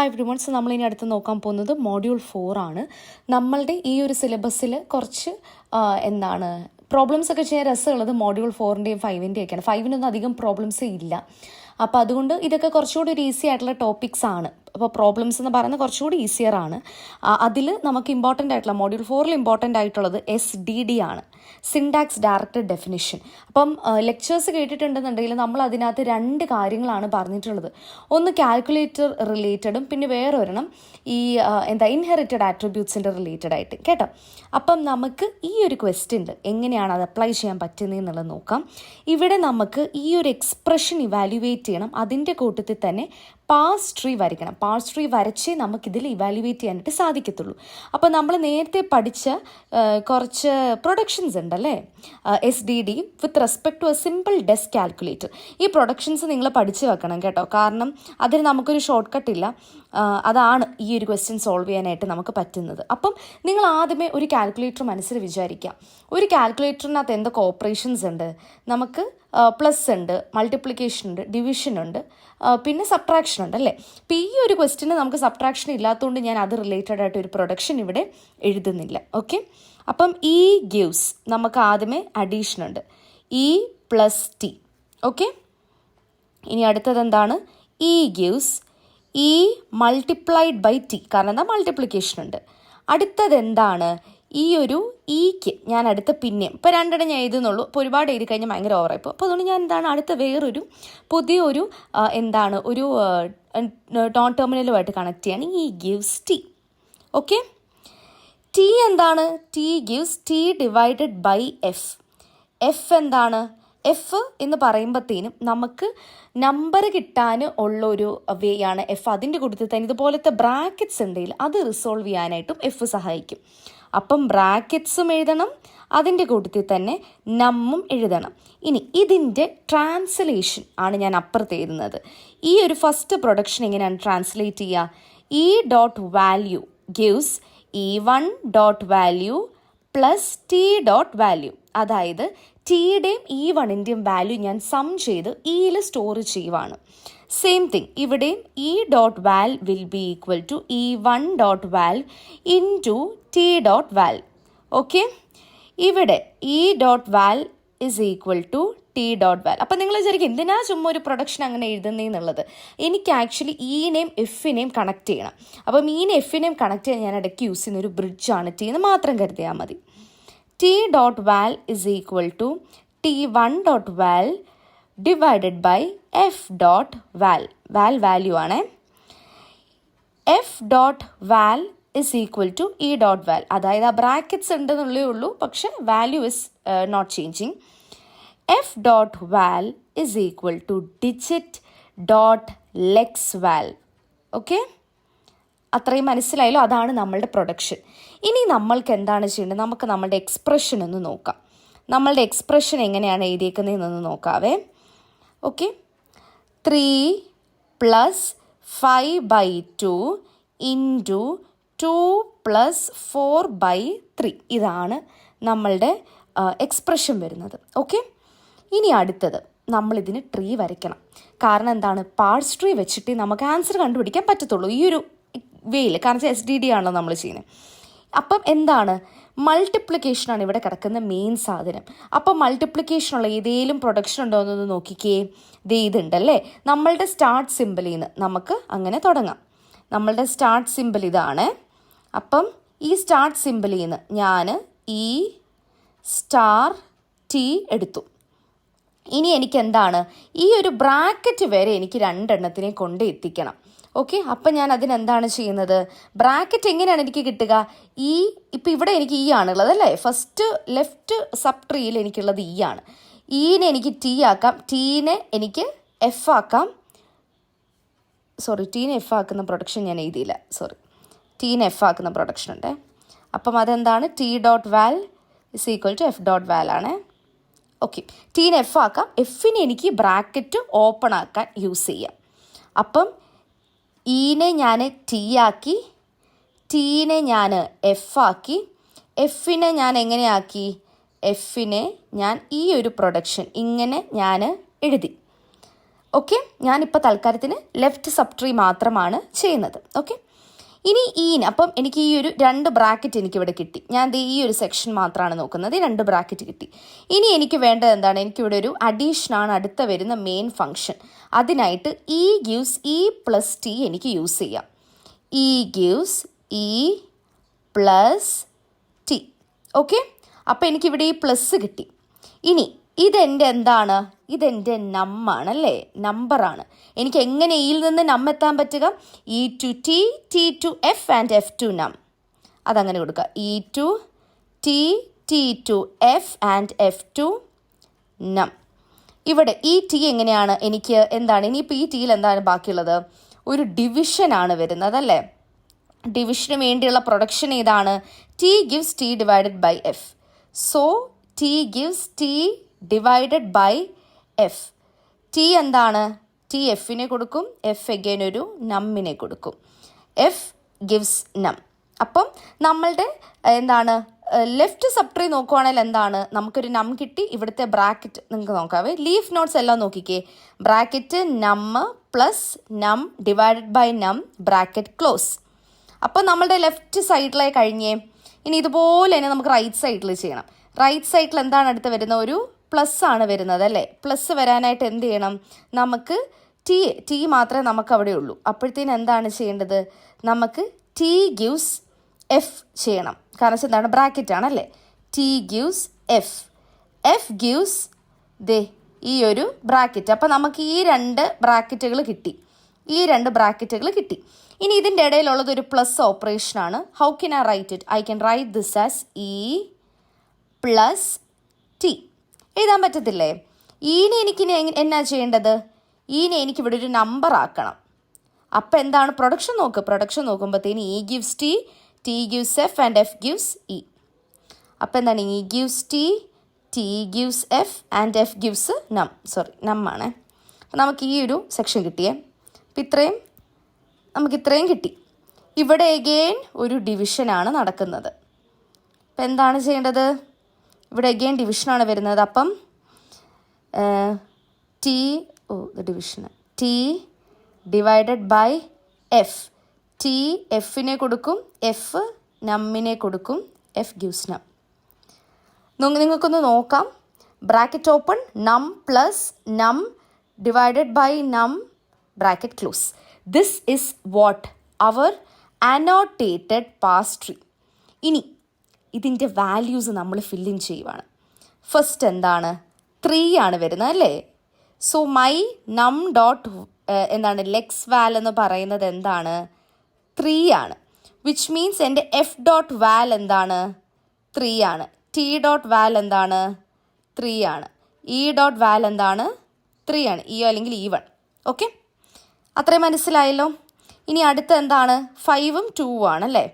Everyone, so നമ്മളിനി അടുത്ത് നോക്കാൻ പോകുന്നത് മൊഡ്യൂൾ 4 ആണ്. നമ്മളുടെ ഈ ഒരു സിലബസിൽ കുറച്ച് പ്രോബ്ലംസ് ഒക്കെ ചെയ്യാൻ രസമുള്ളത് മൊഡ്യൂൾ 4-ൻ്റെയും 5-ൻ്റെയും ഒക്കെയാണ്. 5-നൊന്നും അധികം പ്രോബ്ലംസ് ഇല്ല. അപ്പോൾ അതുകൊണ്ട് ഇതൊക്കെ കുറച്ചുകൂടി ഒരു ഈസി ആയിട്ടുള്ള ടോപ്പിക്സ് ആണ്. അപ്പോൾ പ്രോബ്ലംസ് എന്ന് പറയുന്നത് കുറച്ചുകൂടി ഈസിയർ ആണ്. അതിൽ നമുക്ക് ഇമ്പോർട്ടൻ്റ് ആയിട്ടുള്ള മൊഡ്യൂൾ 4-ൽ ഇമ്പോർട്ടൻ്റ് ആയിട്ടുള്ളത് SDD ആണ്, സിൻടാക്സ് ഡയറക്റ്റഡ് ഡെഫിനിഷൻ. അപ്പം ലെക്ചേഴ്സ് കേട്ടിട്ടുണ്ടെന്നുണ്ടെങ്കിൽ നമ്മൾ അതിനകത്ത് 2 കാര്യങ്ങളാണ് പറഞ്ഞിട്ടുള്ളത്. ഒന്ന് കാൽക്കുലേറ്റർ റിലേറ്റഡും പിന്നെ വേറൊരെണ്ണം ഈ ഇൻഹെറിറ്റഡ് ആട്രിബ്യൂട്ട്സിൻ്റെ റിലേറ്റഡ് ആയിട്ട് കേട്ടോ. അപ്പം നമുക്ക് ഈ ഒരു ക്വസ്റ്റ്യൻ എങ്ങനെയാണ് അത് അപ്ലൈ ചെയ്യാൻ പറ്റുന്നതെന്നുള്ളത് നോക്കാം. ഇവിടെ നമുക്ക് ഈ ഒരു എക്സ്പ്രഷൻ ഇവാലുവേറ്റ് ചെയ്യണം. അതിൻ്റെ കൂട്ടത്തിൽ തന്നെ പാർസ് ട്രീ വരയ്ക്കണം. പാർസ് ട്രീ വരച്ചേ നമുക്കിതിൽ ഇവാലുവേറ്റ് ചെയ്യാനായിട്ട് സാധിക്കത്തുള്ളൂ. അപ്പോൾ നമ്മൾ നേരത്തെ പഠിച്ച കുറച്ച് പ്രൊഡക്ഷൻസ് ഉണ്ടല്ലേ, SDD with respect to a simple desk calculator. ഈ പ്രൊഡക്ഷൻസ് നിങ്ങൾ പഠിച്ചു വെക്കണം കേട്ടോ, കാരണം അതിന് നമുക്കൊരു ഷോർട്ട് കട്ട് ഇല്ല. അതാണ് ഈ ഒരു ക്വസ്റ്റ്യൻ സോൾവ് ചെയ്യാനായിട്ട് നമുക്ക് പറ്റുന്നത്. അപ്പം നിങ്ങൾ ആദ്യമേ ഒരു കാൽക്കുലേറ്റർ മനസ്സിൽ വിചാരിക്കാം. ഒരു കാൽക്കുലേറ്ററിനകത്ത് എന്തൊക്കെ ഓപ്പറേഷൻസ് ഉണ്ട്? നമുക്ക് പ്ലസ് ഉണ്ട്, മൾട്ടിപ്ലിക്കേഷൻ ഉണ്ട്, ഡിവിഷൻ ഉണ്ട്, പിന്നെ സബ്ട്രാക്ഷൻ ഉണ്ട് അല്ലേ. അപ്പോൾ ഈ ഒരു ക്വസ്റ്റ്യന് നമുക്ക് സബ്ട്രാക്ഷൻ ഇല്ലാത്തതുകൊണ്ട് ഞാൻ അത് റിലേറ്റഡ് ആയിട്ട് ഒരു പ്രൊഡക്ഷൻ ഇവിടെ എഴുതുന്നില്ല. ഓക്കെ, അപ്പം E ഗിവ്സ് നമുക്ക് ആദ്യമേ അഡീഷൻ ഉണ്ട്, E+T. ഓക്കെ, ഇനി അടുത്തത് എന്താണ്? E gives E multiplied by T, കാരണം എന്താ മൾട്ടിപ്ലിക്കേഷൻ ഉണ്ട്. അടുത്തത് എന്താണ്? ഈ ഒരു ഈക്ക് ഞാൻ അടുത്ത പിന്നെയും ഇപ്പോൾ 2 ഞാൻ എഴുതുന്നുള്ളൂ. അപ്പോൾ ഒരുപാട് എഴുതി കഴിഞ്ഞാൽ ഭയങ്കര ഓവറായിപ്പോൾ. അപ്പോൾ അതുകൊണ്ട് ഞാൻ അടുത്ത വേറൊരു പുതിയൊരു ഒരു നോൺ ടെർമിനലുമായിട്ട് കണക്ട് ചെയ്യാണ്. E gives T. Okay, T എന്താണ്? T gives T divided by F. F എന്താണ്? F എന്ന് പറയുമ്പോഴത്തേനും നമുക്ക് നമ്പർ കിട്ടാൻ ഉള്ളൊരു വേ ആണ് F. അതിൻ്റെ കൂട്ടത്തിൽ തന്നെ ഇതുപോലത്തെ ബ്രാക്കറ്റ്സ് ഉണ്ടെങ്കിൽ അത് റിസോൾവ് ചെയ്യാനായിട്ടും F സഹായിക്കും. അപ്പം ബ്രാക്കറ്റ്സും എഴുതണം, അതിൻ്റെ കൂട്ടത്തിൽ തന്നെ നമ്മും എഴുതണം. ഇനി ഇതിൻ്റെ ട്രാൻസ്ലേഷൻ ആണ് ഞാൻ അപ്പുറത്ത് എഴുതുന്നത്. ഈ ഒരു ഫസ്റ്റ് പ്രൊഡക്ഷൻ എങ്ങനെയാണ് ട്രാൻസ്ലേറ്റ് ചെയ്യുക? E dot value gives E1 dot value plus T dot value. അതായത് Tയുടെയും E1ൻ്റെയും വാല്യൂ ഞാൻ സം ചെയ്ത് Eയിൽ സ്റ്റോർ ചെയ്യുവാണ്. സെയിം തിങ് ഇവിടെയും E dot val will be equal to E1 dot val into T dot val. Okay, ഇവിടെ E dot val is equal to T dot val. അപ്പം നിങ്ങൾ വിചാരിക്കും എന്തിനാ ചുമ്മാ ഒരു പ്രൊഡക്ഷൻ അങ്ങനെ എഴുതുന്നതെന്നുള്ളത്. എനിക്ക് ആക്ച്വലി Eനെയും Fനെയും കണക്ട് ചെയ്യണം. അപ്പം Eനെയും Fനെയും കണക്ട് ചെയ്യാൻ ഞാൻ ഇടയ്ക്ക് യൂസ് ചെയ്യുന്ന ഒരു ബ്രിഡ്ജാണ് T എന്ന് മാത്രം കരുതിയാൽ മതി. T dot val is equal to T1 dot val divided by F dot val. Val value ആണ്. F dot val is equal to E dot val. അതായത് ആ ബ്രാക്കറ്റ്സ് ഉണ്ടെന്നുള്ളേ ഉള്ളൂ, പക്ഷെ value is not changing. F dot val is equal to digit dot lex val. Okay, അത്രയും മനസ്സിലായല്ലോ. അതാണ് നമ്മളുടെ പ്രൊഡക്ഷൻ. ഇനി നമ്മൾക്ക് എന്താണ് ചെയ്യേണ്ടത്? നമുക്ക് നമ്മളുടെ എക്സ്പ്രഷൻ ഒന്ന് നോക്കാം. നമ്മളുടെ എക്സ്പ്രഷൻ എങ്ങനെയാണ് എഴുതിയേക്കുന്നതെന്നൊന്ന് നോക്കാവേ. ഓക്കെ, 3 + 5/2 ഇൻറ്റു 2 + 4/3 ഇതാണ് നമ്മളുടെ എക്സ്പ്രഷൻ വരുന്നത്. ഓക്കെ, ഇനി അടുത്തത് നമ്മളിതിന് ട്രീ വരയ്ക്കണം. കാരണം എന്താണ്? പാർസ് ട്രീ വെച്ചിട്ട് നമുക്ക് ആൻസർ കണ്ടുപിടിക്കാൻ പറ്റത്തുള്ളൂ ഈ ഒരു വേയിൽ, കാരണം SDD ആണല്ലോ നമ്മൾ ചെയ്യുന്നത്. അപ്പം എന്താണ്? മൾട്ടിപ്ലിക്കേഷനാണ് ഇവിടെ കിടക്കുന്ന മെയിൻ സാധനം. അപ്പം മൾട്ടിപ്ലിക്കേഷനുള്ള ഏതെങ്കിലും പ്രൊഡക്ഷൻ ഉണ്ടോ എന്നൊന്ന് നോക്കിക്കേ. ഇതുണ്ടല്ലേ, നമ്മളുടെ സ്റ്റാർട്ട് സിമ്പിളിൽ നിന്ന് നമുക്ക് അങ്ങനെ തുടങ്ങാം. നമ്മളുടെ സ്റ്റാർട്ട് സിമ്പിൾ ഇതാണ്. അപ്പം ഈ സ്റ്റാർട്ട് സിമ്പിളിൽ നിന്ന് ഞാൻ E*T എടുത്തു. ഇനി എനിക്ക് എന്താണ്? ഈ ഒരു ബ്രാക്കറ്റ് വരെ എനിക്ക് 2 എണ്ണത്തിനെ കൊണ്ട് എത്തിക്കണം. ഓക്കെ, അപ്പം ഞാൻ അതിനെന്താണ് ചെയ്യുന്നത്? ബ്രാക്കറ്റ് എങ്ങനെയാണ് എനിക്ക് കിട്ടുക? ഇപ്പം ഇവിടെ എനിക്ക് ആണുള്ളത് അല്ലേ. ഫസ്റ്റ് ലെഫ്റ്റ് സബ് ട്രീയിൽ എനിക്കുള്ളത് ആണ്. നെ എനിക്ക് T ആക്കാം, Tനെ എനിക്ക് F ആക്കാം. Tനെ F ആക്കുന്ന പ്രൊഡക്ഷൻ ഞാൻ എഴുതിയില്ല. Tനെ F ആക്കുന്ന പ്രൊഡക്ഷൻ ഉണ്ട്. അപ്പം അതെന്താണ്? T dot val is equal to F dot val ആണ്. ഓക്കെ, Tനെ F ആക്കാം, Fനെ എനിക്ക് ബ്രാക്കറ്റ് ഓപ്പൺ ആക്കാൻ യൂസ് ചെയ്യാം. അപ്പം നെ ഞാൻ T ആക്കി, Tനെ ഞാൻ F ആക്കി, Fനെ ഞാൻ എങ്ങനെയാക്കി? Fനെ ഞാൻ ഈ ഒരു പ്രൊഡക്ഷൻ ഇങ്ങനെ ഞാൻ എഴുതി. ഓക്കെ, ഞാനിപ്പോൾ തൽക്കാലത്തിന് ലെഫ്റ്റ് സബ് ട്രീ മാത്രമാണ് ചെയ്യുന്നത്. ഓക്കെ, ഇനി അപ്പം എനിക്ക് ഈ ഒരു 2 ബ്രാക്കറ്റ് എനിക്കിവിടെ കിട്ടി. ഞാൻ ഈ ഒരു സെക്ഷൻ മാത്രമാണ് നോക്കുന്നത്. 2 ബ്രാക്കറ്റ് കിട്ടി. ഇനി എനിക്ക് വേണ്ടത് എന്താണ്? എനിക്കിവിടെ ഒരു അഡീഷനാണ് അടുത്ത വരുന്ന മെയിൻ ഫംഗ്ഷൻ. അതിനായിട്ട് E gives E plus T എനിക്ക് യൂസ് ചെയ്യാം. E gives E plus T. Okay, അപ്പോൾ എനിക്കിവിടെ ഈ പ്ലസ് കിട്ടി. ഇനി ഇതെൻ്റെ എന്താണ്? ഇതെൻ്റെ നമ്മാണല്ലേ, നമ്പറാണ്. എനിക്ക് എങ്ങനെ ഇയിൽ നിന്ന് നം എത്താൻ പറ്റുക? E two T, T two F and F to നം. അതങ്ങനെ കൊടുക്കുക. E two T, T two F and F to നം. ഇവിടെ ഈ ടി എങ്ങനെയാണ്? എനിക്ക് എന്താണ് ഇനിയിപ്പോൾ ഈ ടിയിൽ എന്താണ് ബാക്കിയുള്ളത്? ഒരു ഡിവിഷനാണ് വരുന്നത് അല്ലേ. ഡിവിഷന് വേണ്ടിയുള്ള പ്രൊഡക്ഷൻ ഏതാണ്? T gives T divided by F. So T gives T divided by F. T എന്താണ്? ടി എഫിനെ കൊടുക്കും, എഫ് എഗെയിൻ ഒരു നമ്മിനെ കൊടുക്കും. എഫ് ഗിവ്സ് നം. അപ്പം നമ്മളുടെ എന്താണ് ലെഫ്റ്റ് സബ് ട്രീ നോക്കുവാണെങ്കിൽ എന്താണ്? നമുക്കൊരു നം കിട്ടി. ഇവിടുത്തെ ബ്രാക്കറ്റ് നിങ്ങൾക്ക് നോക്കാവേ. ലീഫ് നോട്ട്സ് എല്ലാം നോക്കിക്കേ. ബ്രാക്കറ്റ് നം plus num divided by num bracket close. അപ്പോൾ നമ്മളുടെ ലെഫ്റ്റ് സൈഡിലായി കഴിഞ്ഞേ. ഇനി ഇതുപോലെ തന്നെ നമുക്ക് റൈറ്റ് സൈഡിൽ ചെയ്യണം. റൈറ്റ് സൈഡിൽ എന്താണ് അടുത്ത് വരുന്ന? ഒരു പ്ലസ് ആണ് വരുന്നത് അല്ലേ. പ്ലസ് വരാനായിട്ട് എന്ത് ചെയ്യണം? നമുക്ക് ടി മാത്രമേ നമുക്ക് അവിടെ ഉള്ളൂ. അപ്പോഴത്തേന് എന്താണ് ചെയ്യേണ്ടത്? നമുക്ക് ടി ഗിവ്സ് എഫ് ചെയ്യണം. കാരണം എന്താണ്? ബ്രാക്കറ്റ് ആണല്ലേ. T gives F, F gives ഈ ഒരു ബ്രാക്കറ്റ്. അപ്പോൾ നമുക്ക് ഈ 2 ബ്രാക്കറ്റുകൾ കിട്ടി. ഇനി ഇതിൻ്റെ ഇടയിലുള്ളത് ഒരു പ്ലസ് ഓപ്പറേഷനാണ്. How can I write it? I can write this as E plus T. എഴുതാൻ പറ്റത്തില്ലേ? ഈനെ എനിക്കിനി എന്നാ ചെയ്യേണ്ടത്? ഈനെ എനിക്കിവിടെ ഒരു നമ്പർ ആക്കണം. അപ്പം എന്താണ് പ്രൊഡക്ഷൻ നോക്ക്. പ്രൊഡക്ഷൻ നോക്കുമ്പോഴത്തേന് E gives T, T gives F and F gives E. അപ്പം എന്താണ്? E gives T gives F and F gives നം. നമ്മാണ്. അപ്പം നമുക്ക് ഈ ഒരു സെക്ഷൻ കിട്ടിയേ. അപ്പം നമുക്ക് ഇത്രയും കിട്ടി. ഇവിടെ എഗെയിൻ ഒരു ഡിവിഷനാണ് നടക്കുന്നത്. അപ്പം എന്താണ് ചെയ്യേണ്ടത്? ഇവിടെ എഗെയിൻ ഡിവിഷനാണ് വരുന്നത്. അപ്പം T divided by F. T എഫിനെ കൊടുക്കും, എഫ് നമ്മിനെ കൊടുക്കും, എഫ് ഗിവ്സ് നം. നിങ്ങൾക്കൊന്ന് നോക്കാം. Bracket open, num plus num divided by num bracket close. This is what our annotated parse tree. ഇനി ഇതിൻ്റെ വാല്യൂസ് നമ്മൾ ഫില്ലിൻ ചെയ്യുവാണ്. ഫസ്റ്റ് എന്താണ്? 3 ആണ് വരുന്നത് അല്ലേ. സോ മൈ നം ഡോട്ട് എന്താണ് ലെക്സ് വാൽ എന്ന് പറയുന്നത് എന്താണ്? 3 ആണ്. വിച്ച് മീൻസ് എൻ്റെ എഫ് ഡോട്ട് വാൽ എന്താണ്? 3 ആണ്. ടി ഡോട്ട് വാൽ എന്താണ്? 3 ആണ്. ഇ ഡോട്ട് വാൽ എന്താണ്? 3 ആണ്. ഇ അല്ലെങ്കിൽ E1. ഓക്കെ, അത്രയും മനസ്സിലായല്ലോ. ഇനി അടുത്ത എന്താണ്? 5ഉം 2ഉം ആണല്ലേ.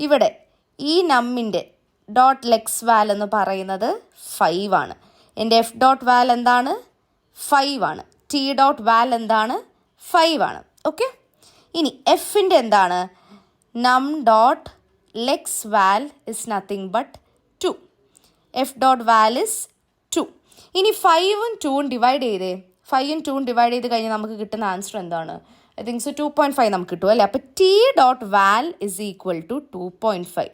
ഇവിടെ ഈ നമ്മിൻ്റെ ഡോട്ട് ലെക്സ് വാൽ എന്ന് പറയുന്നത് 5 ആണ്. എൻ്റെ എഫ് ഡോട്ട് വാൽ എന്താണ്? 5 ആണ്. ടി ഡോട്ട് വാൽ എന്താണ്? 5 ആണ്. ഓക്കെ, ഇനി എഫിൻ്റെ എന്താണ്? നം ഡോട്ട് ലെക്സ് വാൽ is nothing but 2. F dot val is 2. ഇനി 5ഉം 2ഉം ഡിവൈഡ് ചെയ്തേ. 5ഉം 2ഉം ഡിവൈഡ് ചെയ്ത് കഴിഞ്ഞാൽ നമുക്ക് കിട്ടുന്ന ആൻസർ എന്താണ്? ഐ തിങ്ക് സോ 2.5 നമുക്ക് കിട്ടും അല്ലേ. അപ്പോൾ T dot val is equal to 2.5.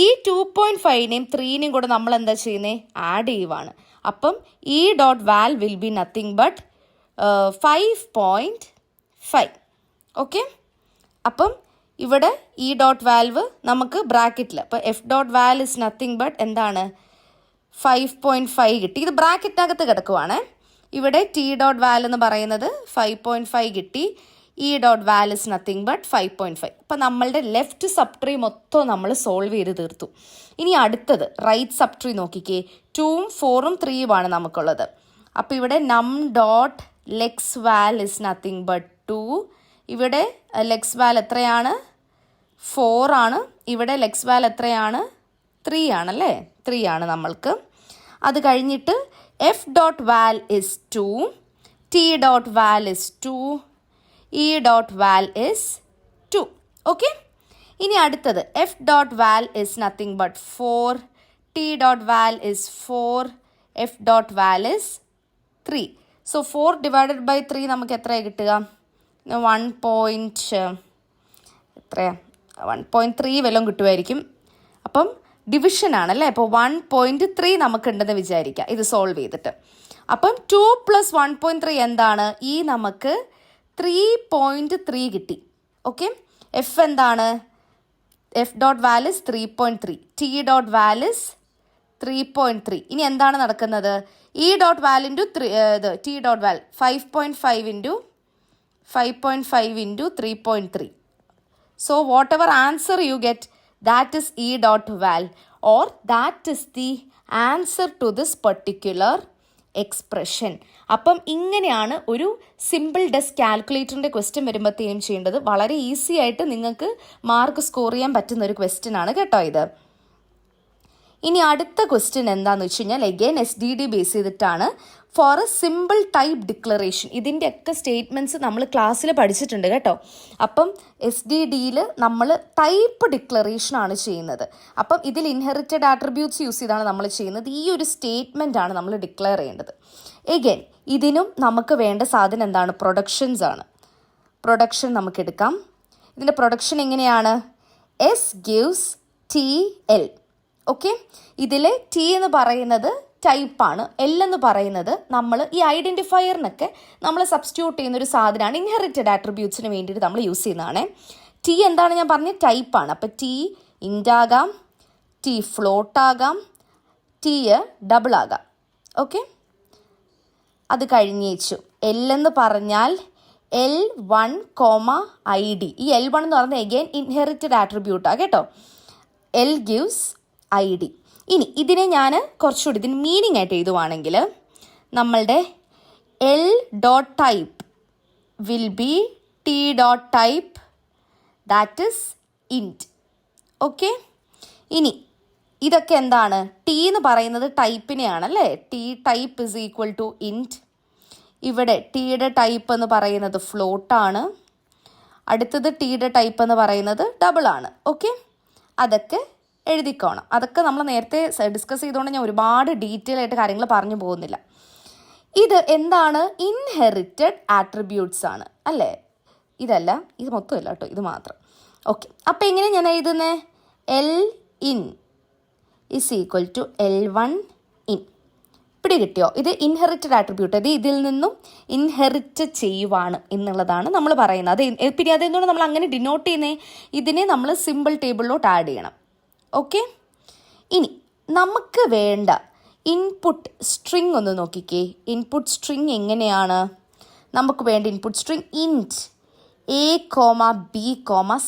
ഈ 2.5നെയും 3നെയും കൂടെ നമ്മൾ എന്താ ചെയ്യുന്നത്? ആഡ് ചെയ്യുവാണ്. അപ്പം E dot val will B nothing but 5.5. Okay, അപ്പം ഇവിടെ ഇ ഡോട്ട് വാൽവ് നമുക്ക് ബ്രാക്കറ്റിൽ, അപ്പോൾ F dot val is nothing but എന്താണ്? 5.5 കിട്ടി. ഇത് ബ്രാക്കറ്റിനകത്ത് കിടക്കുവാണ്. ഇവിടെ ടി ഡോട്ട് വാൽ എന്ന് പറയുന്നത് 5.5 കിട്ടി. E dot val is nothing but 5.5. അപ്പം നമ്മളുടെ ലെഫ്റ്റ് സബ് ട്രീ മൊത്തം നമ്മൾ സോൾവ് ചെയ്ത് തീർത്തു. ഇനി അടുത്തത് റൈറ്റ് സബ് ട്രീ നോക്കിക്കേ. 2ഉം 4ഉം 3ഉം ആണ് നമുക്കുള്ളത്. അപ്പോൾ ഇവിടെ നം ഡോട്ട് ലെക്സ് വാൽ ഇസ് നത്തിങ് ബട്ട് 2. ഇവിടെ ലെക്സ് വാൽ എത്രയാണ്? 4 ആണ്. ഇവിടെ ലെക്സ് വാൽ എത്രയാണ്? 3 ആണല്ലേ. 3 ആണ് നമ്മൾക്ക്. അത് കഴിഞ്ഞിട്ട് F dot val is 2, T dot val is 2, E dot val is 2. Okay, ഇനി അടുത്തത് F dot val is nothing but 4, T dot val is 4, F dot val is 3. So 4/3 നമുക്ക് എത്രയാണ് കിട്ടുക? 1.3 വല്ലതും കിട്ടുമായിരിക്കും. അപ്പം ഡിവിഷൻ ആണല്ലേ. അപ്പോൾ 1.3 നമുക്കുണ്ടെന്ന് വിചാരിക്കുക ഇത് സോൾവ് ചെയ്തിട്ട്. അപ്പം 2 + 1.3 എന്താണ്? ഈ നമുക്ക് 3.3 കിട്ടി. ഓക്കെ, എഫ് എന്താണ്? F dot values 3.3, T dot values 3.3. ഇനി എന്താണ് നടക്കുന്നത്? ഇ ഡോട്ട് വാൽ ഇൻറ്റു ടി ഡോട്ട് വാൽ 5.5 into 3.3. So whatever answer you get, that is E dot val, or that is the answer to this particular expression. അപ്പം ഇങ്ങനെയാണ് ഒരു simple desk കാൽക്കുലേറ്ററിൻ്റെ question വരുമ്പോഴത്തേനും ചെയ്യേണ്ടത്. വളരെ ഈസി ആയിട്ട് നിങ്ങൾക്ക് മാർക്ക് സ്കോർ ചെയ്യാൻ പറ്റുന്ന ഒരു ക്വസ്റ്റ്യൻ ആണ് കേട്ടോ ഇത്. ഇനി അടുത്ത ക്വസ്റ്റ്യൻ എന്താണെന്ന് വെച്ച് കഴിഞ്ഞാൽ എഗെയിൻ SDD ബേസ് ചെയ്തിട്ടാണ്. For a simple type declaration. ഇതിൻ്റെയൊക്കെ സ്റ്റേറ്റ്മെൻറ്റ്സ് നമ്മൾ ക്ലാസ്സിൽ പഠിച്ചിട്ടുണ്ട് കേട്ടോ. അപ്പം SDDയിൽ നമ്മൾ ടൈപ്പ് ഡിക്ലറേഷനാണ് ചെയ്യുന്നത്. അപ്പം ഇതിൽ ഇൻഹെറിറ്റഡ് ആട്രിബ്യൂട്ട്സ് യൂസ് ചെയ്താണ് നമ്മൾ ചെയ്യുന്നത്. ഈ ഒരു സ്റ്റേറ്റ്മെൻ്റ് ആണ് നമ്മൾ ഡിക്ലെയർ ചെയ്യേണ്ടത്. എഗെയിൻ ഇതിനും നമുക്ക് വേണ്ട സാധനം എന്താണ്? പ്രൊഡക്ഷൻസ് ആണ്. പ്രൊഡക്ഷൻ നമുക്ക് എടുക്കാം. ഇതിൻ്റെ പ്രൊഡക്ഷൻ എങ്ങനെയാണ്? S gives TL. ഓക്കെ, ഇതിൽ ടി എന്ന് പറയുന്നത് ടൈപ്പാണ്, എൽ എന്ന് പറയുന്നത് നമ്മൾ ഈ ഐഡൻറ്റിഫയറിനൊക്കെ നമ്മൾ സബ്സ്റ്റിറ്റ്യൂട്ട് ചെയ്യുന്ന ഒരു സാധനമാണ്. ഇൻഹെറിറ്റഡ് ആട്രിബ്യൂട്ട്സിന് വേണ്ടിയിട്ട് നമ്മൾ യൂസ് ചെയ്യുന്നതാണ്. ടി എന്താണ് ഞാൻ പറഞ്ഞത്? ടൈപ്പാണ്. അപ്പോൾ ടി ഇൻറ്റ് ആകാം, ടി ഫ്ലോട്ട് ആകാം, ടി ഡബിൾ ആകാം. ഓക്കെ, അത് കഴിഞ്ഞേച്ചു. എൽ എന്ന് പറഞ്ഞാൽ L1, ID. ഈ L1 എന്ന് പറഞ്ഞാൽ എഗെയിൻ ഇൻഹെറിറ്റഡ് ആട്രിബ്യൂട്ടാണ് കേട്ടോ. L gives ID. ഇനി ഇതിനെ ഞാൻ കുറച്ചുകൂടി ഇതിന് മീനിങ് ആയിട്ട് എഴുതുവാണെങ്കിൽ നമ്മളുടെ L dot type will be T dot type, that is int. Okay, ഇനി ഇതൊക്കെ എന്താണ്? ടി എന്ന് പറയുന്നത് ടൈപ്പിനെയാണല്ലേ. T type is equal to int. ഇവിടെ ടിയുടെ ടൈപ്പ് എന്ന് പറയുന്നത് ഫ്ലോട്ടാണ്. അടുത്തത് ടിയുടെ ടൈപ്പ് എന്ന് പറയുന്നത് ഡബിൾ ആണ്. ഓക്കെ, അതൊക്കെ എഴുതിക്കോണം. അതൊക്കെ നമ്മൾ നേരത്തെ ഡിസ്കസ് ചെയ്തുകൊണ്ട് ഞാൻ ഒരുപാട് ഡീറ്റെയിൽ ആയിട്ട് കാര്യങ്ങൾ പറഞ്ഞു പോകുന്നില്ല. ഇത് എന്താണ്? ഇൻഹെറിറ്റഡ് ആട്രിബ്യൂട്ട്സ് ആണ് അല്ലേ. ഇതല്ല, ഇത് മൊത്തമല്ല കേട്ടോ, ഇത് മാത്രം. ഓക്കെ, അപ്പോൾ എങ്ങനെ ഞാൻ എഴുതുന്നത്? L in is equal to L1 in. പിടി കിട്ടിയോ? ഇത് ഇൻഹെറിറ്റഡ് ആട്രിബ്യൂട്ട്, ഇത് ഇതിൽ നിന്നും ഇൻഹെറിറ്റ് ചെയ്യുവാണ് എന്നുള്ളതാണ് നമ്മൾ പറയുന്നത്. പിന്നെ അതെന്തുകൊണ്ട് നമ്മൾ അങ്ങനെ ഡിനോട്ട് ചെയ്യുന്നത്? ഇതിനെ നമ്മൾ സിമ്പിൾ ടേബിളിലോട്ട് ആഡ് ചെയ്യണം. ഓക്കെ, ഇനി നമുക്ക് വേണ്ട ഇൻപുട്ട് സ്ട്രിങ് ഒന്ന് നോക്കിക്കേ. ഇൻപുട്ട് സ്ട്രിങ് എങ്ങനെയാണ്? നമുക്ക് വേണ്ട input string int A, B,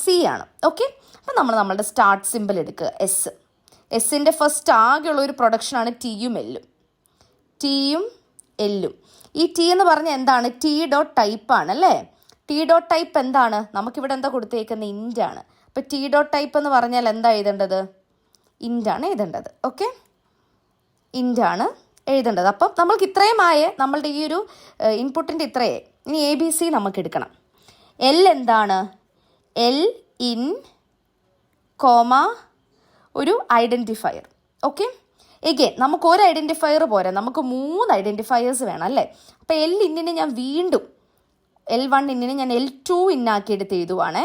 C ആണ്. ഓക്കെ, അപ്പം നമ്മൾ നമ്മളുടെ സ്റ്റാർട്ട് സിമ്പിൾ എടുക്കുക എസ്. എസിൻ്റെ ഫസ്റ്റ് ആകെയുള്ള ഒരു പ്രൊഡക്ഷനാണ് ടിയും എല്ലും. ടിയും എല്ലും. ഈ ടി എന്ന് പറഞ്ഞാൽ എന്താണ്? ടി ഡോട്ട് ടൈപ്പാണ് അല്ലേ. ടി ഡോട്ട് ടൈപ്പ് എന്താണ്? നമുക്കിവിടെ എന്താ കൊടുത്തേക്കുന്നത്? ഇൻ്റ് ആണ്. അപ്പോൾ ടി ഡോട്ട് ടൈപ്പ് എന്ന് പറഞ്ഞാൽ എന്താ എഴുതേണ്ടത്? ഇൻ്റാണ് എഴുതേണ്ടത്. ഓക്കെ, ഇൻ്റാണ് എഴുതേണ്ടത്. അപ്പം നമ്മൾക്ക് ഇത്രയുമായ നമ്മളുടെ ഈ ഒരു ഇൻപുട്ടിൻ്റെ ഇത്രയേ. ഇനി ABC നമുക്ക് എടുക്കണം. എൽ എന്താണ്? L in, ഒരു ഐഡൻറ്റിഫയർ. ഓക്കെ, എഗെയിൻ നമുക്ക് ഒരു ഐഡൻറ്റിഫയർ പോരാ, നമുക്ക് 3 ഐഡൻറ്റിഫയേഴ്സ് വേണം അല്ലേ. അപ്പോൾ L ഇന്നിനെ ഞാൻ വീണ്ടും L1 ഇന്നിനെ ഞാൻ L2 ഇന്നാക്കി എടുത്ത് എഴുതുവാണേ.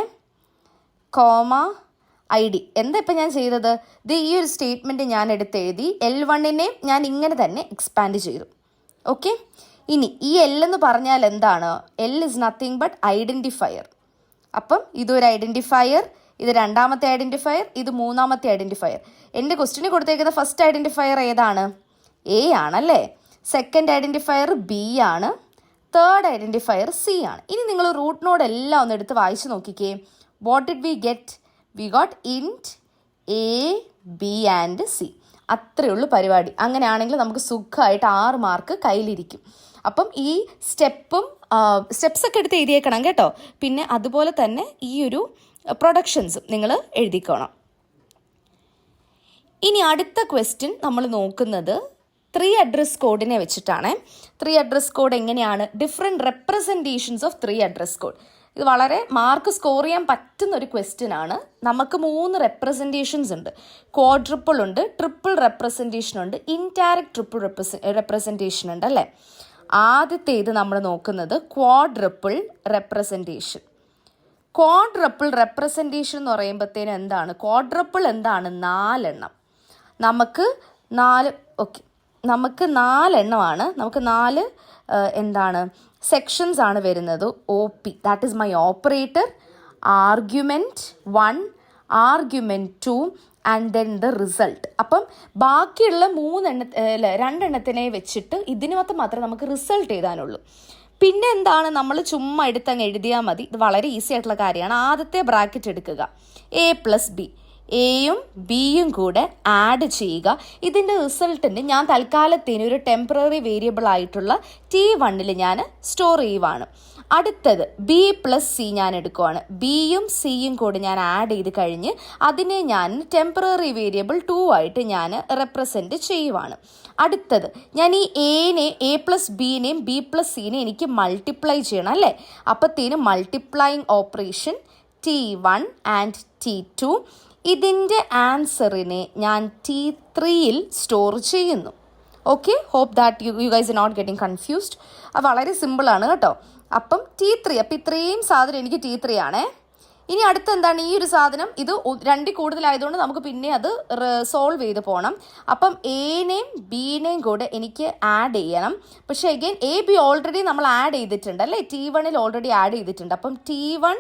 ID. എന്താ ഇപ്പം ഞാൻ ചെയ്തത്? ഇത് ഈ ഒരു സ്റ്റേറ്റ്മെൻറ്റ് ഞാൻ എടുത്ത് എഴുതി. L1നെ ഞാൻ ഇങ്ങനെ തന്നെ എക്സ്പാൻഡ് ചെയ്തു. ഓക്കെ, ഇനി ഈ L എന്ന് പറഞ്ഞാൽ എന്താണ്? L is nothing but identifier. അപ്പം ഇതൊരു ഐഡൻറ്റിഫയർ, ഇത് രണ്ടാമത്തെ ഐഡൻറ്റിഫയർ, ഇത് മൂന്നാമത്തെ ഐഡൻറ്റിഫയർ. എൻ്റെ ക്വസ്റ്റിന് കൊടുത്തേക്കുന്ന ഫസ്റ്റ് ഐഡൻറ്റിഫയർ ഏതാണ്? A ആണല്ലേ. സെക്കൻഡ് ഐഡൻറ്റിഫയർ B ആണ്. തേർഡ് ഐഡൻറ്റിഫയർ C ആണ്. ഇനി നിങ്ങൾ റൂട്ട് നോഡ് എല്ലാം ഒന്ന് എടുത്ത് വായിച്ച് നോക്കിക്കേ. What did we get? We got int A, B and C. അത്രയേ ഉള്ളൂ പരിപാടി. അങ്ങനെയാണെങ്കിൽ നമുക്ക് സുഖമായിട്ട് 6 മാർക്ക് കയ്യിലിരിക്കും. അപ്പം ഈ സ്റ്റെപ്സൊക്കെ എടുത്ത് എഴുതിയേക്കണം കേട്ടോ. പിന്നെ അതുപോലെ തന്നെ ഈ ഒരു പ്രൊഡക്ഷൻസും നിങ്ങൾ എഴുതിക്കോണം. ഇനി അടുത്ത ക്വസ്റ്റ്യൻ നമ്മൾ നോക്കുന്നത് 3 അഡ്രസ് കോഡിനെ വെച്ചിട്ടാണ്. 3 അഡ്രസ് കോഡ് എങ്ങനെയാണ്? Different representations of 3 address code. ഇത് വളരെ മാർക്ക് സ്കോർ ചെയ്യാൻ പറ്റുന്ന ഒരു ക്വസ്റ്റ്യൻ ആണ്. നമുക്ക് 3 റെപ്രസെൻറ്റേഷൻസ് ഉണ്ട്. ക്വാഡ്രിപ്പിൾ ഉണ്ട്, ട്രിപ്പിൾ റെപ്രസെൻറ്റേഷൻ ഉണ്ട്, ഇൻഡയറക്റ്റ് ട്രിപ്പിൾ റെപ്രസെൻറ്റേഷൻ ഉണ്ട് അല്ലേ. ആദ്യത്തേത് നമ്മൾ നോക്കുന്നത് ക്വാഡ്രപ്പിൾ റെപ്രസെൻറ്റേഷൻ. ക്വാഡ്രപ്പിൾ റെപ്രസെൻറ്റേഷൻ എന്ന് പറയുമ്പോഴത്തേനും എന്താണ്? ക്വാഡ്രപ്പിൾ എന്താണ്? 4 എണ്ണം. നമുക്ക് 4 എണ്ണമാണ്. നമുക്ക് 4 എന്താണ് സെക്ഷൻസ് ആണ് വരുന്നത്. OP, that is my operator, argument 1, argument 2 and then the result. അപ്പം ബാക്കിയുള്ള 2 എണ്ണത്തിനെ വെച്ചിട്ട് ഇതിനകത്ത് മാത്രമേ നമുക്ക് റിസൾട്ട് എഴുതാനുള്ളൂ. പിന്നെ എന്താണ്? നമ്മൾ ചുമ്മാ എടുത്തങ്ങ് എഴുതിയാൽ മതി. ഇത് വളരെ ഈസി ആയിട്ടുള്ള കാര്യമാണ്. ആദ്യത്തെ ബ്രാക്കറ്റ് എടുക്കുക, A+B. എയും ബിയും കൂടെ ആഡ് ചെയ്യുക. ഇതിൻ്റെ റിസൾട്ടിന് ഞാൻ തൽക്കാലത്തിന് ഒരു ടെമ്പററി വേരിയബിൾ ആയിട്ടുള്ള T1 ഞാൻ സ്റ്റോർ ചെയ്യുവാണ്. അടുത്തത് B+C ഞാൻ എടുക്കുവാണ്. ബിയും സിയും കൂടെ ഞാൻ ആഡ് ചെയ്ത് കഴിഞ്ഞ് അതിനെ ഞാൻ ടെമ്പററി വേരിയബിൾ 2 ആയിട്ട് ഞാൻ റെപ്രസെൻറ്റ് ചെയ്യുവാണ്. അടുത്തത് ഞാൻ ഈ A+Bനെയും B+Cനെയും എനിക്ക് മൾട്ടിപ്ലൈ ചെയ്യണം അല്ലേ? അപ്പത്തേനും multiplying operation T1 and T2. ഇതിൻ്റെ ആൻസറിനെ ഞാൻ T3യിൽ സ്റ്റോർ ചെയ്യുന്നു. Okay, hope that you guys are not getting confused. അത് വളരെ സിമ്പിളാണ് കേട്ടോ. അപ്പം T3, അപ്പം ഇത്രയും സാധനം എനിക്ക് T3 ആണേ. ഇനി അടുത്ത എന്താണ്? ഈ ഒരു സാധനം ഇത് 2 കൂടുതലായതുകൊണ്ട് നമുക്ക് പിന്നെ അത് സോൾവ് ചെയ്ത് പോകണം. അപ്പം എനെയും ബിനെയും കൂടെ എനിക്ക് ആഡ് ചെയ്യണം. പക്ഷേ അഗെയിൻ AB ഓൾറെഡി നമ്മൾ ആഡ് ചെയ്തിട്ടുണ്ട് അല്ലേ? T1ൽ ഓൾറെഡി ആഡ് ചെയ്തിട്ടുണ്ട്. അപ്പം T1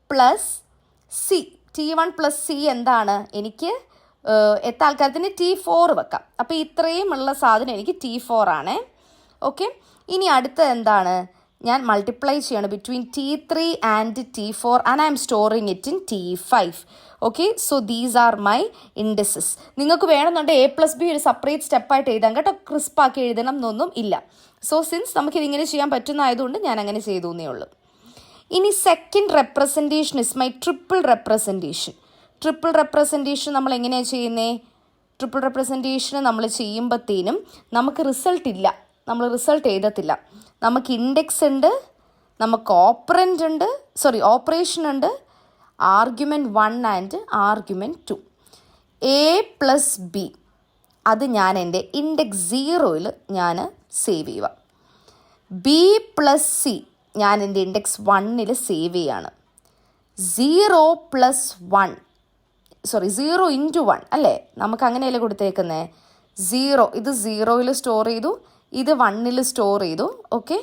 + C എന്താണ്? എനിക്ക് ആൾക്കാരത്തിന് T4 വെക്കാം. അപ്പോൾ ഇത്രയും ഉള്ള സാധനം എനിക്ക് T4 ആണേ. ഓക്കെ, ഇനി അടുത്ത എന്താണ്? ഞാൻ മൾട്ടിപ്ലൈ ചെയ്യണം between T3 and T4 and I M storing it in T5. Okay, so these are my indices. നിങ്ങൾക്ക് വേണമെന്നുണ്ടെങ്കിൽ A+B ഒരു സെപ്പറേറ്റ് സ്റ്റെപ്പായിട്ട് എഴുതാം കേട്ടോ. ക്രിസ്പാക്കി എഴുതണം എന്നൊന്നും ഇല്ല. സോ സിൻസ് നമുക്കിതിങ്ങനെ ചെയ്യാൻ പറ്റുന്നതായതുകൊണ്ട് ഞാൻ അങ്ങനെ ചെയ്തു എന്നേ ഉള്ളൂ. ഇനി second representation is my triple representation. Triple representation നമ്മൾ എങ്ങനെയാണ് ചെയ്യുന്നത്? ട്രിപ്പിൾ റെപ്രസെൻറ്റേഷൻ നമ്മൾ ചെയ്യുമ്പോഴത്തേനും നമുക്ക് റിസൾട്ട് ഇല്ല, നമ്മൾ റിസൾട്ട് എഴുതത്തില്ല. നമുക്ക് ഇൻഡെക്സ് ഉണ്ട്, നമുക്ക് ഓപ്പറേഷൻ ഉണ്ട്, ആർഗ്യുമെൻറ്റ് 1 ആൻഡ് ആർഗ്യുമെൻറ്റ് 2. A+B അത് ഞാൻ എൻ്റെ ഇൻഡെക്സ് 0യിൽ ഞാൻ സേവ് ചെയ്യുക. B+C ഞാൻ എൻ്റെ ഇൻഡെക്സ് 1ൽ സേവ് ചെയ്യാണ്. 0 × 1 അല്ലേ? നമുക്ക് അങ്ങനെയല്ലേ കൊടുത്തേക്കുന്നത്? 0 ഇത് 0യിൽ സ്റ്റോർ ചെയ്തു, ഇത് 1ൽ സ്റ്റോർ ചെയ്തു. ഓക്കെ,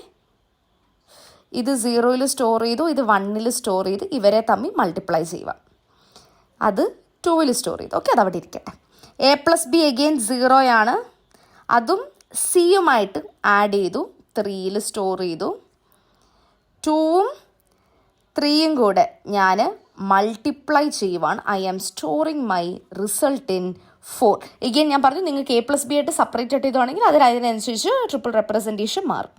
ഇത് 0യിൽ സ്റ്റോർ ചെയ്തു, ഇത് 1ൽ സ്റ്റോർ ചെയ്ത് ഇവരെ തമ്മിൽ മൾട്ടിപ്ലൈ ചെയ്യുക. അത് 2ൽ സ്റ്റോർ ചെയ്തു. ഓക്കെ, അതവിടെ ഇരിക്കട്ടെ. A+B അഗെയിൻ 0 ആണ്. അതും സിയുമായിട്ട് ആഡ് ചെയ്തു, 3ൽ സ്റ്റോർ ചെയ്തു. 2ഉം 3യും കൂടെ ഞാൻ മൾട്ടിപ്ലൈ ചെയ്യുവാണ്. I am storing my result in 4. Again ഞാൻ പറഞ്ഞു നിങ്ങൾക്ക് A+B ആയിട്ട് സെപ്പറേറ്റ് ആയിട്ട് ചെയ്തുവാണെങ്കിൽ അതിനനുസരിച്ച് ട്രിപ്പിൾ റെപ്രസെൻറ്റേഷൻ മാറും.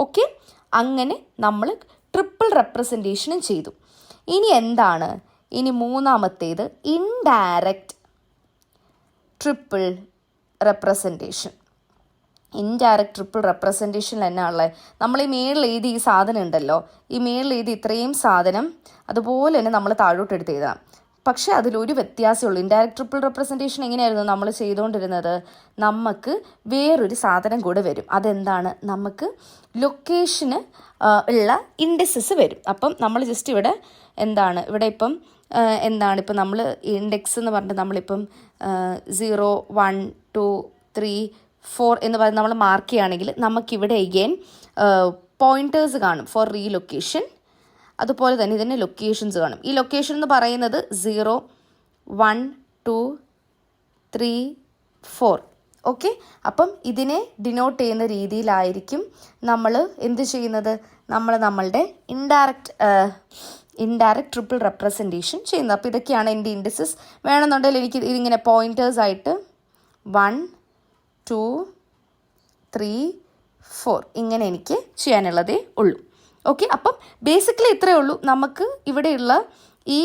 ഓക്കെ, അങ്ങനെ നമ്മൾ ട്രിപ്പിൾ റെപ്രസെൻറ്റേഷനും ചെയ്തു. ഇനി എന്താണ്? ഇനി മൂന്നാമത്തേത് indirect triple representation. Indirect triple റെപ്രസെൻറ്റേഷനിൽ എന്നാ ഉള്ളത്? നമ്മൾ ഈ മേളിൽ എഴുതി ഈ സാധനം ഉണ്ടല്ലോ, ഈ മേളിൽ എഴുതി ഇത്രയും സാധനം അതുപോലെ തന്നെ നമ്മൾ താഴോട്ട് എടുത്ത് എഴുതാം. പക്ഷേ അതിലൊരു വ്യത്യാസമുള്ളൂ. ഇൻഡയറക്റ്റ് ട്രിപ്പിൾ റെപ്രസെൻറ്റേഷൻ എങ്ങനെയായിരുന്നു നമ്മൾ ചെയ്തുകൊണ്ടിരുന്നത്? നമുക്ക് വേറൊരു സാധനം കൂടെ വരും. അതെന്താണ്? നമുക്ക് ലൊക്കേഷന് ഉള്ള ഇൻഡെക്സസ് വരും. അപ്പം നമ്മൾ ജസ്റ്റ് ഇവിടെ എന്താണ്, ഇവിടെ ഇപ്പം ഇപ്പം നമ്മൾ ഇൻഡെക്സ് എന്ന് പറഞ്ഞിട്ട് നമ്മളിപ്പം 0, 1, 2, 3, 4 എന്ന് പറഞ്ഞ് നമ്മൾ മാർക്ക് ചെയ്യുകയാണെങ്കിൽ നമുക്കിവിടെ എഗെയിൻ പോയിൻറ്റേഴ്സ് കാണും ഫോർ റീലൊക്കേഷൻ. അതുപോലെ തന്നെ ഇതിൻ്റെ ലൊക്കേഷൻസ് കാണും. ഈ ലൊക്കേഷൻ എന്ന് പറയുന്നത് 0, 1, 2, 3, 4. ഓക്കെ, അപ്പം ഇതിനെ ഡിനോട്ട് ചെയ്യുന്ന രീതിയിലായിരിക്കും നമ്മൾ എന്ത് ചെയ്യുന്നത്? നമ്മളുടെ ഇൻഡയറക്റ്റ് ട്രിപ്പിൾ റെപ്രസെൻറ്റേഷൻ ചെയ്യുന്നത്. അപ്പോൾ ഇതൊക്കെയാണ് എൻ്റെ ഇൻഡിസസ്. വേണമെന്നുണ്ടെങ്കിൽ എനിക്ക് ഇതിങ്ങനെ പോയിൻറ്റേഴ്സ് ആയിട്ട് 1, 2, 3, 4 ഇങ്ങനെ എനിക്ക് ചെയ്യാനുള്ളതേ ഉള്ളൂ. ഓക്കെ, അപ്പം ബേസിക്കലി ഇത്രയേ ഉള്ളൂ. നമുക്ക് ഇവിടെയുള്ള ഈ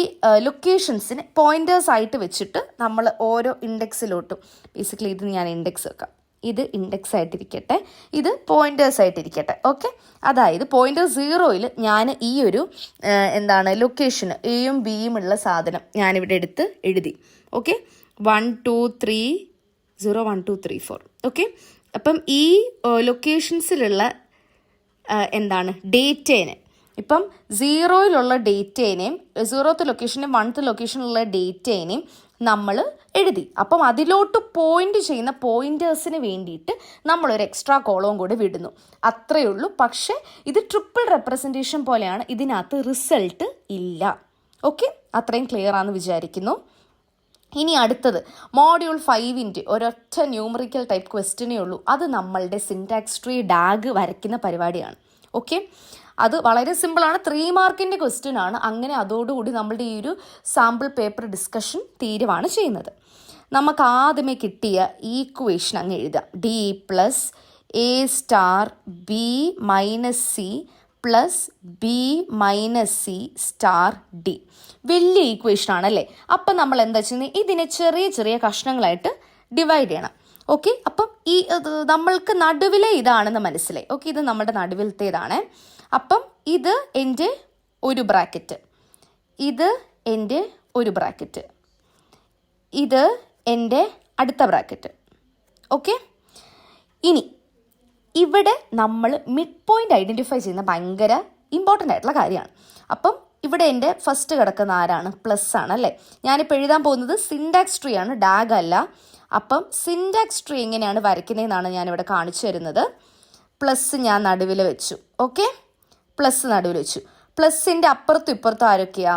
ലൊക്കേഷൻസിന് പോയിൻറ്റേഴ്സ് ആയിട്ട് വെച്ചിട്ട് നമ്മൾ ഓരോ ഇൻഡെക്സിലോട്ടും, ബേസിക്കലി ഇത് ഞാൻ ഇൻഡെക്സ് വെക്കാം, ഇത് ഇൻഡെക്സ് ആയിട്ടിരിക്കട്ടെ, ഇത് പോയിൻറ്റേഴ്സ് ആയിട്ടിരിക്കട്ടെ. ഓക്കെ, അതായത് പോയിൻറ്റർ 0യിൽ ഞാൻ ഈ ഒരു ലൊക്കേഷന് എയും ബിയും ഉള്ള സാധനം ഞാനിവിടെ എടുത്ത് എഴുതി. ഓക്കെ, 1, 2, 3, 0, 1, 2, 3, 4. ഓക്കെ, അപ്പം ഈ ലൊക്കേഷൻസിലുള്ള എന്താണ് ഡേറ്റേനെ. ഇപ്പം 0യിലുള്ള ഡേറ്റേനെയും 0th ലൊക്കേഷനും 1th ലൊക്കേഷനിലുള്ള ഡേറ്റേനെയും നമ്മൾ എഴുതി. അപ്പം അതിലോട്ട് പോയിന്റ് ചെയ്യുന്ന പോയിന്റേഴ്സിന് വേണ്ടിയിട്ട് നമ്മളൊരു എക്സ്ട്രാ കോളവും കൂടി വിടുന്നു. അത്രയേ ഉള്ളൂ. പക്ഷേ ഇത് ട്രിപ്പിൾ റെപ്രസെൻറ്റേഷൻ പോലെയാണ്, ഇതിനകത്ത് റിസൾട്ട് ഇല്ല. ഓക്കെ, അത്രയും ക്ലിയർ ആണെന്ന് വിചാരിക്കുന്നു. ഇനി അടുത്തത് മോഡ്യൂൾ 5ൻ്റെ ഒരൊറ്റ ന്യൂമറിക്കൽ ടൈപ്പ് ക്വസ്റ്റ്യനേ ഉള്ളൂ. അത് നമ്മളുടെ സിൻടാക്സ് ട്രീ ഡാഗ് വരയ്ക്കുന്ന പരിപാടിയാണ്. ഓക്കെ, അത് വളരെ സിമ്പിളാണ്, 3 മാർക്കിൻ്റെ ക്വസ്റ്റ്യൻ ആണ്. അങ്ങനെ അതോടുകൂടി നമ്മളുടെ ഈ ഒരു സാമ്പിൾ പേപ്പർ ഡിസ്കഷൻ തീരുവാണ് ചെയ്യുന്നത്. നമുക്ക് ആദ്യമേ കിട്ടിയ ഈക്വേഷൻ അങ്ങ് എഴുതാം. D plus A star B minus C plus B minus C star D. വലിയ ഈക്വേഷൻ ആണല്ലേ. അപ്പം നമ്മൾ എന്താ ചെയ്യുന്നത്, ഇതിനെ ചെറിയ ചെറിയ കഷ്ണങ്ങളായിട്ട് ഡിവൈഡ് ചെയ്യണം. ഓക്കെ, അപ്പം ഈ നമ്മൾക്ക് നടുവിലെ ഇതാണെന്ന് മനസ്സിലായി. ഓക്കെ, ഇത് നമ്മുടെ നടുവിലത്തേതാണ്. അപ്പം ഇത് എൻ്റെ ഒരു ബ്രാക്കറ്റ്, ഇത് എൻ്റെ ഒരു ബ്രാക്കറ്റ്, ഇത് എൻ്റെ അടുത്ത ബ്രാക്കറ്റ്. ഓക്കെ, ഇനി ഇവിടെ നമ്മൾ മിഡ് പോയിന്റ് ഐഡൻറ്റിഫൈ ചെയ്യുന്ന ഭയങ്കര ഇമ്പോർട്ടൻ്റ് ആയിട്ടുള്ള കാര്യമാണ്. അപ്പം ഇവിടെ എൻ്റെ ഫസ്റ്റ് കിടക്കുന്ന ആരാണ്, പ്ലസ് ആണ് അല്ലേ. ഞാനിപ്പോൾ എഴുതാൻ പോകുന്നത് സിൻടാക്സ് ട്രീ ആണ്, ഡാഗ് അല്ല. അപ്പം സിൻടാക്സ് ട്രീ എങ്ങനെയാണ് വരയ്ക്കുന്നതെന്നാണ് ഞാനിവിടെ കാണിച്ചു തരുന്നത്. പ്ലസ് ഞാൻ നടുവിൽ വെച്ചു. ഓക്കെ, പ്ലസ് നടുവിൽ വെച്ചു. പ്ലസിൻ്റെ അപ്പുറത്തും ഇപ്പുറത്തും ആരൊക്കെയാ,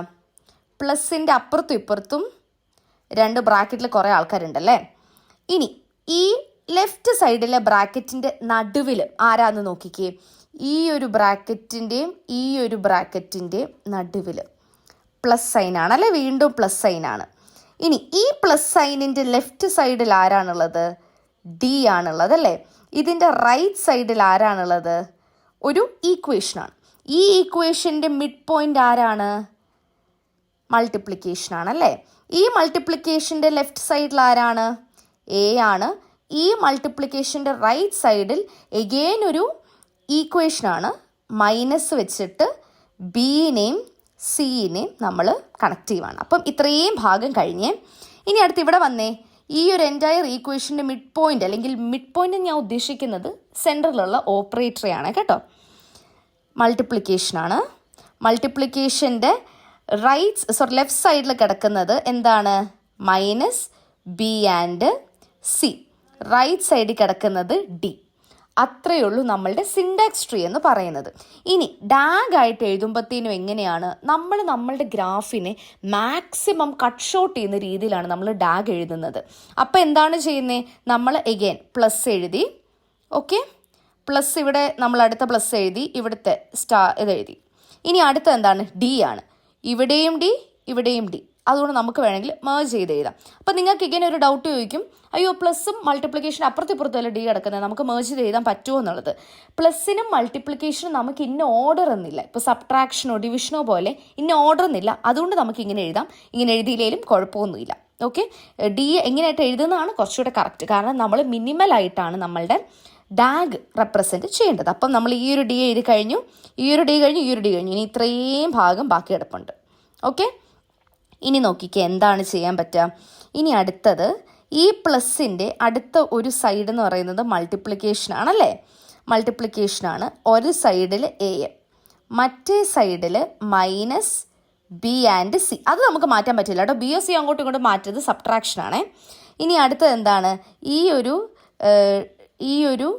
പ്ലസിൻ്റെ അപ്പുറത്തും ഇപ്പുറത്തും 2 ബ്രാക്കറ്റിൽ കുറേ ആൾക്കാരുണ്ടല്ലേ. ഇനി ഈ ലെഫ്റ്റ് സൈഡിലെ ബ്രാക്കറ്റിൻ്റെ നടുവിൽ ആരാന്ന് നോക്കിക്കേ. ഈ ഒരു ബ്രാക്കറ്റിൻ്റെയും ഈ ഒരു ബ്രാക്കറ്റിൻ്റെയും നടുവിൽ പ്ലസ് സൈനാണ് അല്ലേ, വീണ്ടും പ്ലസ് സൈനാണ്. ഇനി ഈ പ്ലസ് സൈനിൻ്റെ ലെഫ്റ്റ് സൈഡിൽ ആരാണുള്ളത്, ഡി ആണുള്ളത് അല്ലേ. ഇതിൻ്റെ റൈറ്റ് സൈഡിൽ ആരാണുള്ളത്, ഒരു ഈക്വേഷനാണ്. ഈ ഈക്വേഷൻ്റെ മിഡ് പോയിന്റ് ആരാണ്, മൾട്ടിപ്ലിക്കേഷൻ ആണല്ലേ. ഈ മൾട്ടിപ്ലിക്കേഷൻ്റെ ലെഫ്റ്റ് സൈഡിൽ ആരാണ്, എ ആണ്. ഈ മൾട്ടിപ്ലിക്കേഷൻ്റെ റൈറ്റ് സൈഡിൽ എഗെയിൻ ഒരു ഈക്വേഷനാണ്. മൈനസ് വെച്ചിട്ട് ബിനെയും സിനെയും നമ്മൾ കണക്ട് ചെയ്യുവാണ്. അപ്പം ഇത്രയും ഭാഗം കഴിഞ്ഞ് ഇനി അടുത്ത് ഇവിടെ വന്നേ. ഈ ഒരു എൻറ്റയർ ഈക്വേഷൻ്റെ മിഡ് പോയിന്റ്, അല്ലെങ്കിൽ മിഡ് പോയിന്റ് ഞാൻ ഉദ്ദേശിക്കുന്നത് സെൻറ്ററിലുള്ള ഓപ്പറേറ്ററെയാണ് കേട്ടോ. മൾട്ടിപ്ലിക്കേഷനാണ്. മൾട്ടിപ്ലിക്കേഷൻ്റെ ലെഫ്റ്റ് സൈഡിൽ കിടക്കുന്നത് എന്താണ്, minus B and C. Right സൈഡിൽ കിടക്കുന്നത് ഡി. അത്രയേ ഉള്ളൂ നമ്മളുടെ സിൻടാക്സ് ട്രീ എന്ന് പറയുന്നത്. ഇനി ഡാഗ് ആയിട്ട് എഴുതുമ്പോഴത്തേനും എങ്ങനെയാണ്, നമ്മളുടെ ഗ്രാഫിനെ മാക്സിമം കട്ട് ഷോട്ട് ചെയ്യുന്ന രീതിയിലാണ് നമ്മൾ ഡാഗ് എഴുതുന്നത്. അപ്പോൾ എന്താണ് ചെയ്യുന്നത്, നമ്മൾ എഗെയിൻ പ്ലസ് എഴുതി. ഓക്കെ, പ്ലസ് ഇവിടെ നമ്മൾ അടുത്ത പ്ലസ് എഴുതി, ഇവിടുത്തെ ഇതെഴുതി. ഇനി അടുത്ത എന്താണ്, ഡി ആണ്. ഇവിടെയും ഡി, ഇവിടെയും ഡി. അതുകൊണ്ട് നമുക്ക് വേണമെങ്കിൽ മേർജ് ചെയ്ത് എഴുതാം. അപ്പം നിങ്ങൾക്ക് ഇങ്ങനെ ഒരു ഡൗട്ട് ചോദിക്കും, അയ്യോ പ്ലസും മൾട്ടിപ്ലിക്കേഷനും അപ്പുറത്തിപ്പുറത്തും അല്ല ഡി കിടക്കുന്നത്, നമുക്ക് മേർജ് ചെയ്ത് എഴുതാൻ പറ്റുമോ എന്നുള്ളത്. പ്ലസിനും മൾട്ടിപ്ലിക്കേഷനും നമുക്ക് ഇന്ന ഓർഡർ എന്നില്ല. ഇപ്പോൾ സബ്ട്രാക്ഷനോ ഡിവിഷനോ പോലെ ഇന്ന ഓർഡർ എന്നില്ല. അതുകൊണ്ട് നമുക്ക് ഇങ്ങനെ എഴുതാം. ഇങ്ങനെ എഴുതിയില്ലെങ്കിലും കുഴപ്പമൊന്നുമില്ല. ഓക്കെ, ഡി എങ്ങനെയായിട്ട് എഴുതുന്നതാണ് കുറച്ചുകൂടെ കറക്റ്റ്. കാരണം നമ്മൾ മിനിമലായിട്ടാണ് നമ്മളുടെ ഡാഗ് റെപ്രസെൻറ്റ് ചെയ്യേണ്ടത്. അപ്പം നമ്മൾ ഈ ഒരു ഡി എഴുതി കഴിഞ്ഞു, ഈ ഒരു ഡി കഴിഞ്ഞു, ഈ ഒരു ഡി കഴിഞ്ഞു. ഇനി ഇത്രയും ഭാഗം ബാക്കി കിടപ്പുണ്ട്. ഓക്കെ, ഇനി നോക്കിക്കേ എന്താണ് ചെയ്യാൻ പറ്റുക. ഇനി അടുത്തത് ഈ പ്ലസിൻ്റെ അടുത്ത ഒരു സൈഡ് എന്ന് പറയുന്നത് മൾട്ടിപ്ലിക്കേഷനാണല്ലേ. മൾട്ടിപ്ലിക്കേഷനാണ്. ഒരു സൈഡിൽ എ, മറ്റേ സൈഡിൽ മൈനസ് ബി ആൻഡ് സി. അത് നമുക്ക് മാറ്റാൻ പറ്റില്ല കേട്ടോ. ബി ഒ സി അങ്ങോട്ടും ഇങ്ങോട്ടും മാറ്റത് സബ്ട്രാക്ഷനാണ്. ഇനി അടുത്തത് എന്താണ്, ഈ ഒരു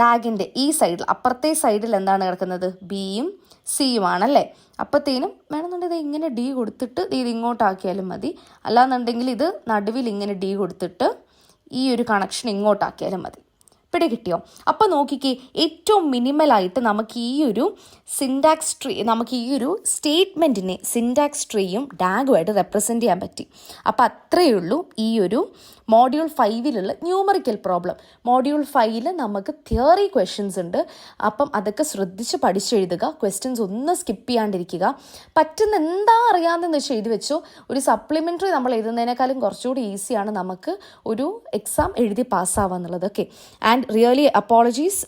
ഡാഗിൻ്റെ ഈ സൈഡിൽ, അപ്പുറത്തെ സൈഡിൽ എന്താണ് കിടക്കുന്നത്, ബിയും സിയുമാണല്ലേ. അപ്പോഴത്തേനും വേണമെന്നുണ്ടെങ്കിൽ ഇങ്ങനെ ഡി കൊടുത്തിട്ട് ഇത് ഇങ്ങോട്ടാക്കിയാലും മതി. അല്ലാന്നുണ്ടെങ്കിൽ ഇത് നടുവിൽ ഇങ്ങനെ ഡി കൊടുത്തിട്ട് ഈ ഒരു കണക്ഷൻ ഇങ്ങോട്ടാക്കിയാലും മതി. പിടി കിട്ടിയോ? അപ്പോൾ നോക്കിക്കേ, ഏറ്റവും മിനിമലായിട്ട് നമുക്ക് ഈ ഒരു സിൻടാക്സ് ട്രീ, നമുക്ക് ഈ ഒരു സ്റ്റേറ്റ്മെൻറ്റിനെ സിൻടാക്സ് ട്രീയും ഡാഗുമായിട്ട് റെപ്രസെൻറ്റ് ചെയ്യാൻ പറ്റി. അപ്പോൾ അത്രയേ ഉള്ളൂ ഈ ഒരു മോഡ്യൂൾ 5 ന്യൂമറിക്കൽ പ്രോബ്ലം. മോഡ്യൂൾ 5 നമുക്ക് തിയറി ക്വസ്റ്റ്യൻസ് ഉണ്ട്. അപ്പം അതൊക്കെ ശ്രദ്ധിച്ച് പഠിച്ചെഴുതുക. ക്വസ്റ്റ്യൻസ് ഒന്നും സ്കിപ്പ് ചെയ്യാണ്ടിരിക്കുക. പറ്റുന്ന എന്താ അറിയാമെന്ന് വെച്ചാൽ എഴുതി വെച്ചോ. ഒരു സപ്ലിമെൻ്ററി നമ്മൾ എഴുതുന്നതിനേക്കാളും കുറച്ചുകൂടി ഈസിയാണ് നമുക്ക് ഒരു എക്സാം എഴുതി പാസ്സാവുക എന്നുള്ളത്. Okay, and really apologies.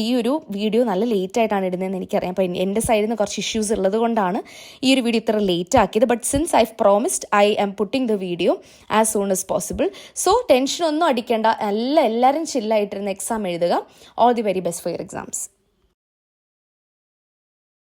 ഈ ഒരു വീഡിയോ നല്ല ലേറ്റ് ആയിട്ടാണ് ഇടുന്നതെന്ന് എനിക്കറിയാം. അപ്പം എൻ്റെ സൈഡിൽ നിന്ന് കുറച്ച് ഇഷ്യൂസ് ഉള്ളത് കൊണ്ടാണ് ഈ ഒരു വീഡിയോ ഇത്ര ലേറ്റ് ആക്കിയത്. But since I promised, I am putting the video as soon as possible. So ടെൻഷനൊന്നും അടിക്കേണ്ട. എല്ലാവരും ചില്ലായിട്ടിരുന്ന് എക്സാം എഴുതുക. All the very best for your exams.